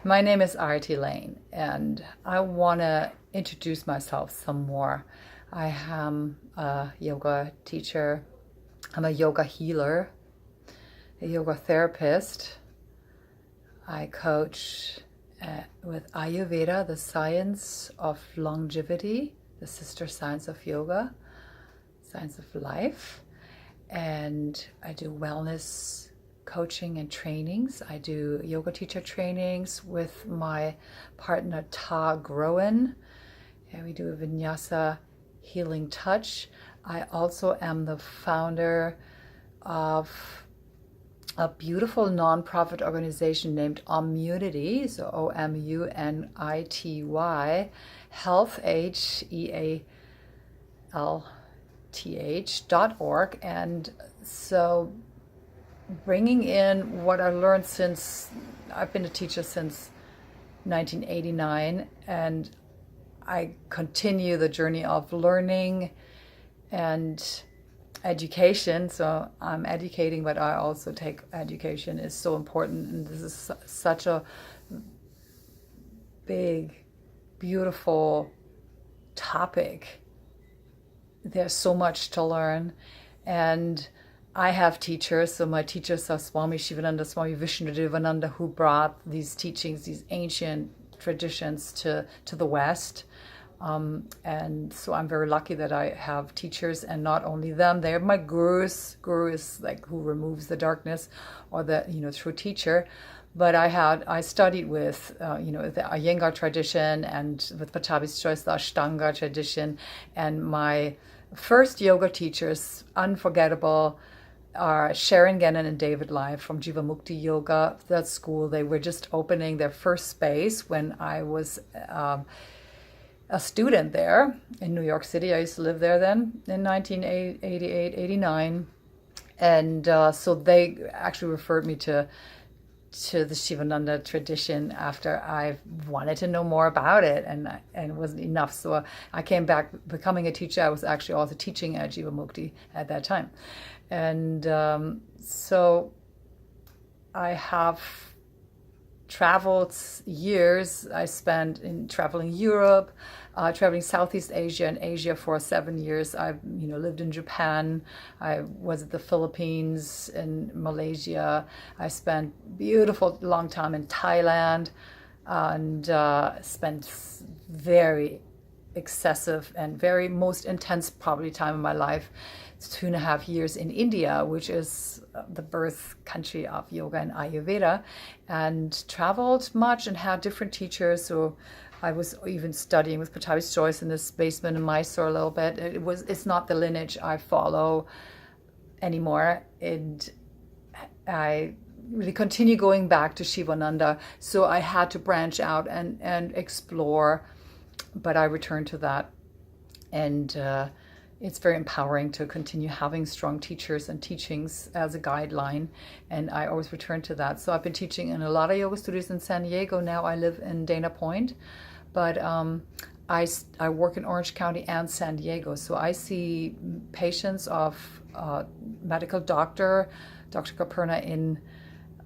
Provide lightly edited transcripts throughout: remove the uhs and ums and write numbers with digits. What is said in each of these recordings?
My name is Artie Lane, and I want to introduce myself some more. I am a yoga teacher, I'm a yoga healer, a yoga therapist. I coach with Ayurveda, the science of longevity, the sister science of yoga, science of life. And I do wellness coaching and trainings. I do yoga teacher trainings with my partner Ta Groen, and we do a vinyasa healing touch. I also am the founder of a beautiful nonprofit organization named Omunity, so Omunity, Health, HEALTH.org. And so bringing in what I learned since I've been a teacher since 1989, and I continue the journey of learning and education. So I'm educating, but I also take education is so important. And this is such a big, beautiful topic. There's so much to learn. And I have teachers. So my teachers are Swami Shivananda, Swami Vishnudevananda, who brought these teachings, these ancient traditions to the West. And so I'm very lucky that I have teachers, and not only them, they're my gurus. Guru is like who removes the darkness, or the true teacher. But I studied with the Iyengar tradition, and with Patavi's choice, the Ashtanga tradition. And my first yoga teachers, unforgettable, are Sharon Gannon and David Lai from Jivamukti Yoga. That school, they were just opening their first space when I was a student there in New York City. I used to live there then in 1988, 89. And so they actually referred me to the Shivananda tradition after I wanted to know more about it, and it wasn't enough. So I came back becoming a teacher. I was actually also teaching at Jivamukti at that time. And so I have traveled years. I spent in traveling Europe, traveling Southeast Asia and Asia for 7 years. I lived in Japan. I was at the Philippines and Malaysia. I spent beautiful long time in Thailand, and spent very excessive and very most intense probably time of my life, 2.5 years in India, which is the birth country of yoga and Ayurveda, and traveled much and had different teachers. So I was even studying with Patavi's choice in this basement in Mysore a little bit. It's not the lineage I follow anymore, and I really continue going back to Shivananda. So I had to branch out and explore, but I returned to that. And it's very empowering to continue having strong teachers and teachings as a guideline. And I always return to that. So I've been teaching in a lot of yoga studios in San Diego. Now I live in Dana Point, but I work in Orange County and San Diego. So I see patients of medical doctor, Dr. Kaperna in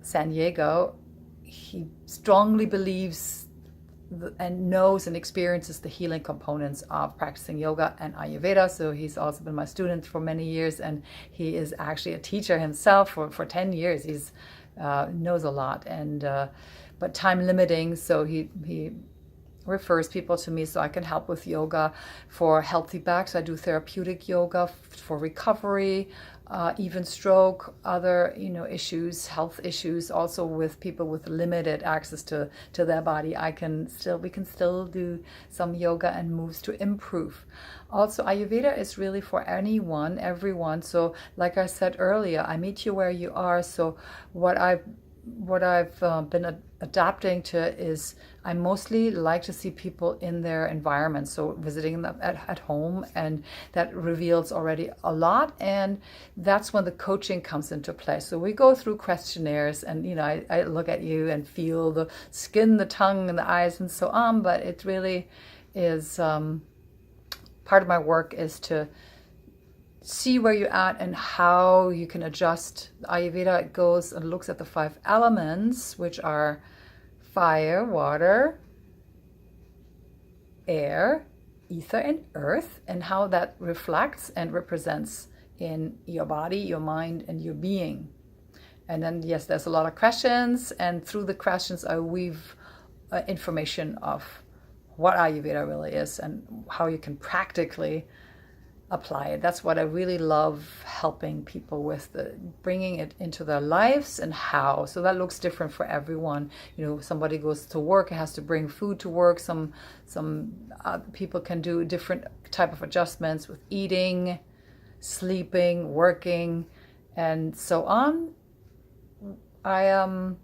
San Diego. He strongly believes and knows and experiences the healing components of practicing yoga and Ayurveda. So he's also been my student for many years, and he is actually a teacher himself for 10 years. He's knows a lot, and but time limiting, so he refers people to me so I can help with yoga for healthy backs. I do therapeutic yoga for recovery, even stroke, other issues, health issues. Also with people with limited access to their body, we can still do some yoga and moves to improve. Also, Ayurveda is really for anyone, everyone. So like I said earlier, I meet you where you are. So what I've been adapting to is I mostly like to see people in their environment, so visiting them at home, and that reveals already a lot, and that's when the coaching comes into play. So we go through questionnaires, and I look at you and feel the skin, the tongue, and the eyes, and so on, but it really is part of my work is to see where you're at and how you can adjust. Ayurveda goes and looks at the 5 elements, which are fire, water, air, ether, and earth, and how that reflects and represents in your body, your mind, and your being. And then, yes, there's a lot of questions, and through the questions, I weave information of what Ayurveda really is and how you can practically apply it. That's what I really love helping people with, bringing it into their lives and how. So that looks different for everyone. Somebody goes to work, has to bring food to work. Some people can do different type of adjustments with eating, sleeping, working, and so on. I am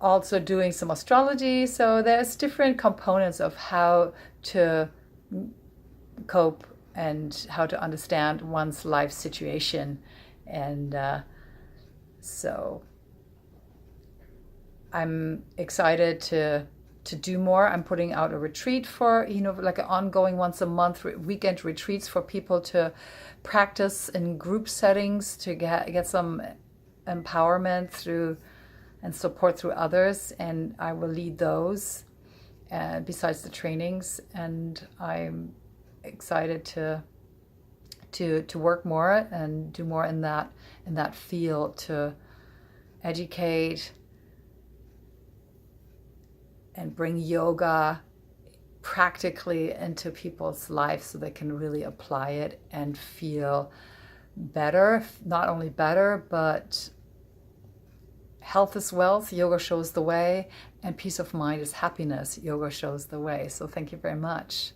also doing some astrology, so there's different components of how to cope and how to understand one's life situation. And so I'm excited to do more. I'm putting out a retreat for, like an ongoing once a month weekend retreats for people to practice in group settings to get some empowerment through and support through others. And I will lead those besides the trainings. And I'm excited to work more and do more in that field, to educate and bring yoga practically into people's lives so they can really apply it and feel better. Not only better, but health is wealth. Yoga shows the way, and peace of mind is happiness. Yoga shows the way. So thank you very much.